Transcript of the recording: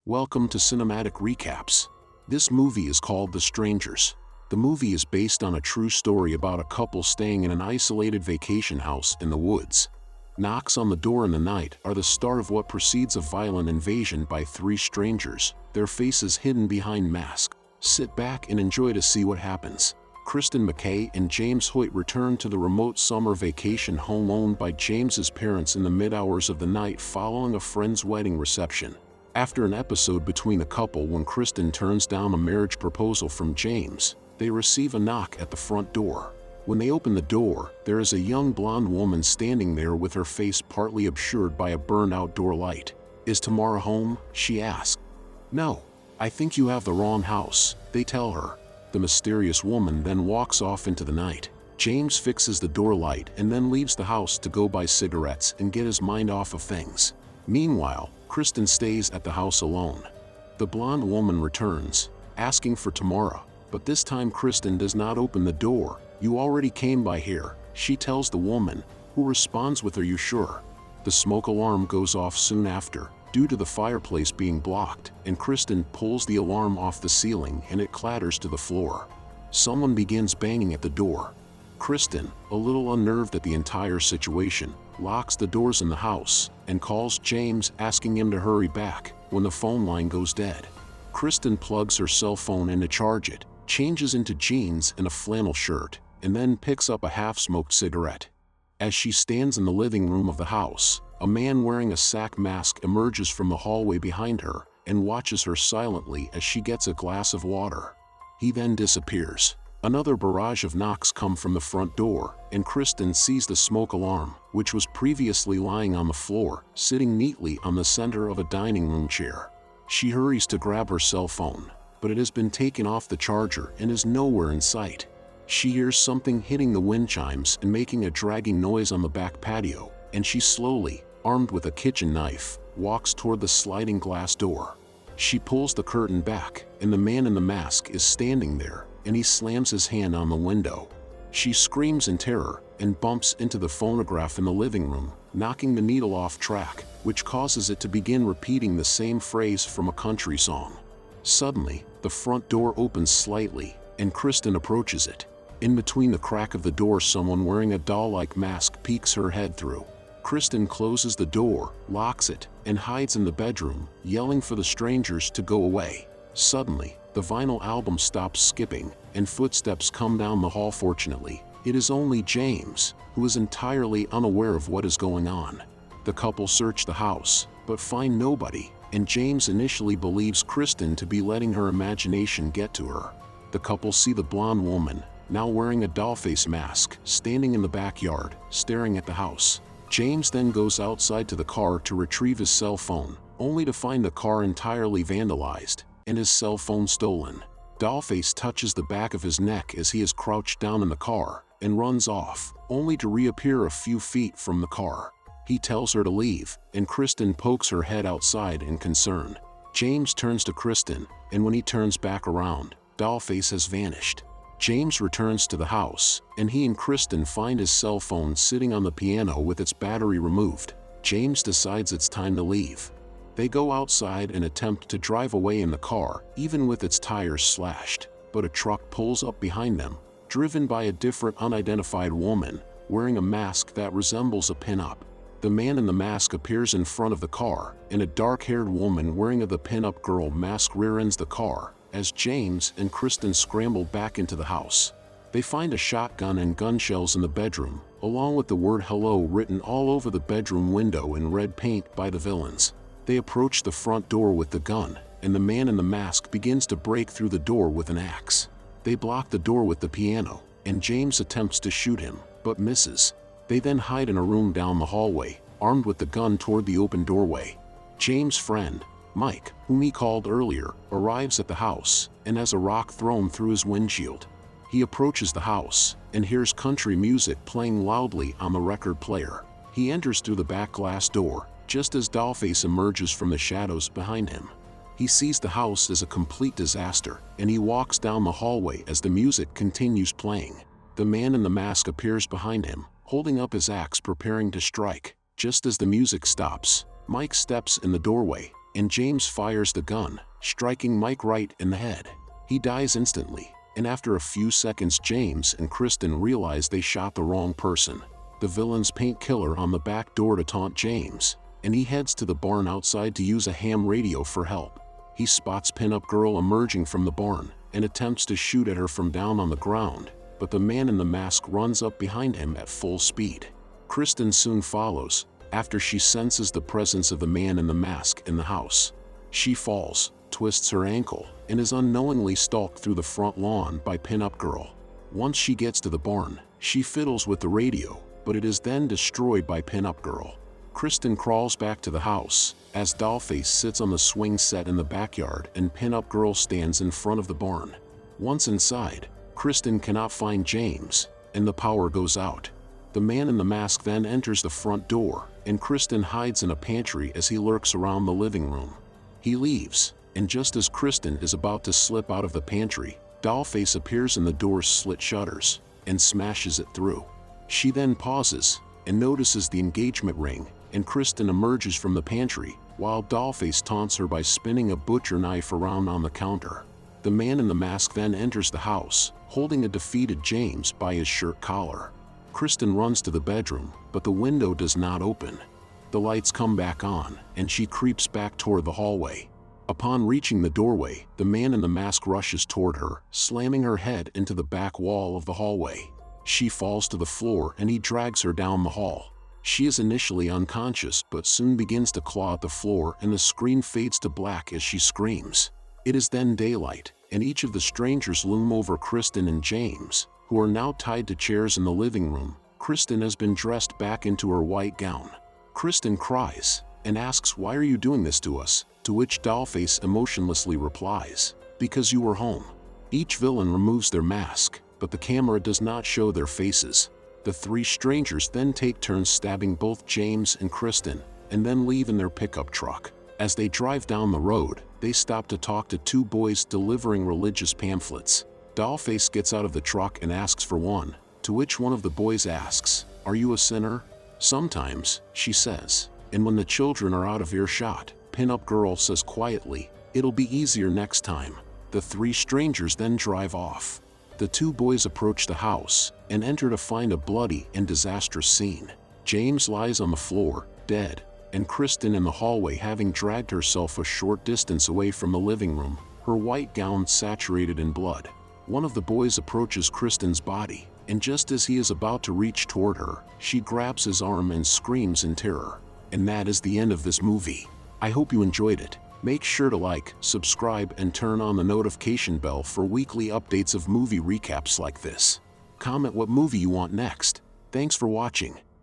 Welcome to Cinematic Recaps. This movie is called The Strangers. The movie is based on a true story about a couple staying in an isolated vacation house in the woods. Knocks on the door in the night are the start of what precedes a violent invasion by three strangers, their faces hidden behind masks. Sit back and enjoy to see what happens. Kristen McKay and James Hoyt return to the remote summer vacation home owned by James's parents in the mid-hours of the night following a friend's wedding reception. After an episode between the couple when Kristen turns down a marriage proposal from James, they receive a knock at the front door. When they open the door, there is a young blonde woman standing there with her face partly obscured by a burned outdoor light. "Is Tamara home?" she asks. "No, I think you have the wrong house," they tell her. The mysterious woman then walks off into the night. James fixes the door light and then leaves the house to go buy cigarettes and get his mind off of things. Meanwhile, Kristen stays at the house alone. The blonde woman returns, asking for Tamara, but this time Kristen does not open the door. "You already came by here," she tells the woman, who responds with, "Are you sure?" The smoke alarm goes off soon after, due to the fireplace being blocked, and Kristen pulls the alarm off the ceiling and it clatters to the floor. Someone begins banging at the door. Kristen, a little unnerved at the entire situation, locks the doors in the house and calls James asking him to hurry back when the phone line goes dead. Kristen plugs her cell phone in to charge it, changes into jeans and a flannel shirt, and then picks up a half-smoked cigarette. As she stands in the living room of the house, a man wearing a sack mask emerges from the hallway behind her and watches her silently as she gets a glass of water. He then disappears. Another barrage of knocks come from the front door, and Kristen sees the smoke alarm, which was previously lying on the floor, sitting neatly on the center of a dining room chair. She hurries to grab her cell phone, but it has been taken off the charger and is nowhere in sight. She hears something hitting the wind chimes and making a dragging noise on the back patio, and she slowly, armed with a kitchen knife, walks toward the sliding glass door. She pulls the curtain back, and the man in the mask is standing there, and he slams his hand on the window. She screams in terror and bumps into the phonograph in the living room, knocking the needle off track, which causes it to begin repeating the same phrase from a country song. Suddenly, the front door opens slightly, and Kristen approaches it. In between the crack of the door, someone wearing a doll-like mask peeks her head through. Kristen closes the door, locks it, and hides in the bedroom, yelling for the strangers to go away. Suddenly, the vinyl album stops skipping, and footsteps come down the hall. Fortunately, it is only James, who is entirely unaware of what is going on. The couple search the house, but find nobody, and James initially believes Kristen to be letting her imagination get to her. The couple see the blonde woman, now wearing a dollface mask, standing in the backyard, staring at the house. James then goes outside to the car to retrieve his cell phone, only to find the car entirely vandalized and his cell phone stolen. Dollface touches the back of his neck as he is crouched down in the car and runs off, only to reappear a few feet from the car. He tells her to leave, and Kristen pokes her head outside in concern. James turns to Kristen, and when he turns back around, Dollface has vanished. James returns to the house, and he and Kristen find his cell phone sitting on the piano with its battery removed. James decides it's time to leave. They go outside and attempt to drive away in the car, even with its tires slashed, but a truck pulls up behind them, driven by a different unidentified woman, wearing a mask that resembles a pin-up. The man in the mask appears in front of the car, and a dark-haired woman wearing the pin-up girl mask rear-ends the car, as James and Kristen scramble back into the house. They find a shotgun and gun shells in the bedroom, along with the word "hello" written all over the bedroom window in red paint by the villains. They approach the front door with the gun, and the man in the mask begins to break through the door with an axe. They block the door with the piano, and James attempts to shoot him, but misses. They then hide in a room down the hallway, armed with the gun toward the open doorway. James' friend, Mike, whom he called earlier, arrives at the house and has a rock thrown through his windshield. He approaches the house and hears country music playing loudly on the record player. He enters through the back glass door, just as Dollface emerges from the shadows behind him. He sees the house as a complete disaster, and he walks down the hallway as the music continues playing. The man in the mask appears behind him, holding up his axe preparing to strike. Just as the music stops, Mike steps in the doorway, and James fires the gun, striking Mike right in the head. He dies instantly, and after a few seconds James and Kristen realize they shot the wrong person. The villains paint killer on the back door to taunt James, and he heads to the barn outside to use a ham radio for help. He spots pinup girl emerging from the barn and attempts to shoot at her from down on the ground, but the man in the mask runs up behind him at full speed. Kristen soon follows, after she senses the presence of the man in the mask in the house. She falls, twists her ankle, and is unknowingly stalked through the front lawn by pinup girl. Once she gets to the barn, she fiddles with the radio, but it is then destroyed by pinup girl. Kristen crawls back to the house, as Dollface sits on the swing set in the backyard and pinup girl stands in front of the barn. Once inside, Kristen cannot find James, and the power goes out. The man in the mask then enters the front door, and Kristen hides in a pantry as he lurks around the living room. He leaves, and just as Kristen is about to slip out of the pantry, Dollface appears in the door's slit shutters, and smashes it through. She then pauses, and notices the engagement ring, and Kristen emerges from the pantry, while Dollface taunts her by spinning a butcher knife around on the counter. The man in the mask then enters the house, holding a defeated James by his shirt collar. Kristen runs to the bedroom, but the window does not open. The lights come back on, and she creeps back toward the hallway. Upon reaching the doorway, the man in the mask rushes toward her, slamming her head into the back wall of the hallway. She falls to the floor and he drags her down the hall. She is initially unconscious but soon begins to claw at the floor and the screen fades to black as she screams. It is then daylight, and each of the strangers loom over Kristen and James, who are now tied to chairs in the living room. Kristen has been dressed back into her white gown. Kristen cries and asks, "Why are you doing this to us?" To which Dollface emotionlessly replies, "Because you were home." Each villain removes their mask, but the camera does not show their faces. The three strangers then take turns stabbing both James and Kristen, and then leave in their pickup truck. As they drive down the road, they stop to talk to two boys delivering religious pamphlets. Dollface gets out of the truck and asks for one, to which one of the boys asks, "Are you a sinner?" "Sometimes," she says. And when the children are out of earshot, pinup girl says quietly, "It'll be easier next time." The three strangers then drive off. The two boys approach the house and enter to find a bloody and disastrous scene. James lies on the floor, dead, and Kristen in the hallway having dragged herself a short distance away from the living room, her white gown saturated in blood. One of the boys approaches Kristen's body, and just as he is about to reach toward her, she grabs his arm and screams in terror. And that is the end of this movie. I hope you enjoyed it. Make sure to like, subscribe, and turn on the notification bell for weekly updates of movie recaps like this. Comment what movie you want next. Thanks for watching.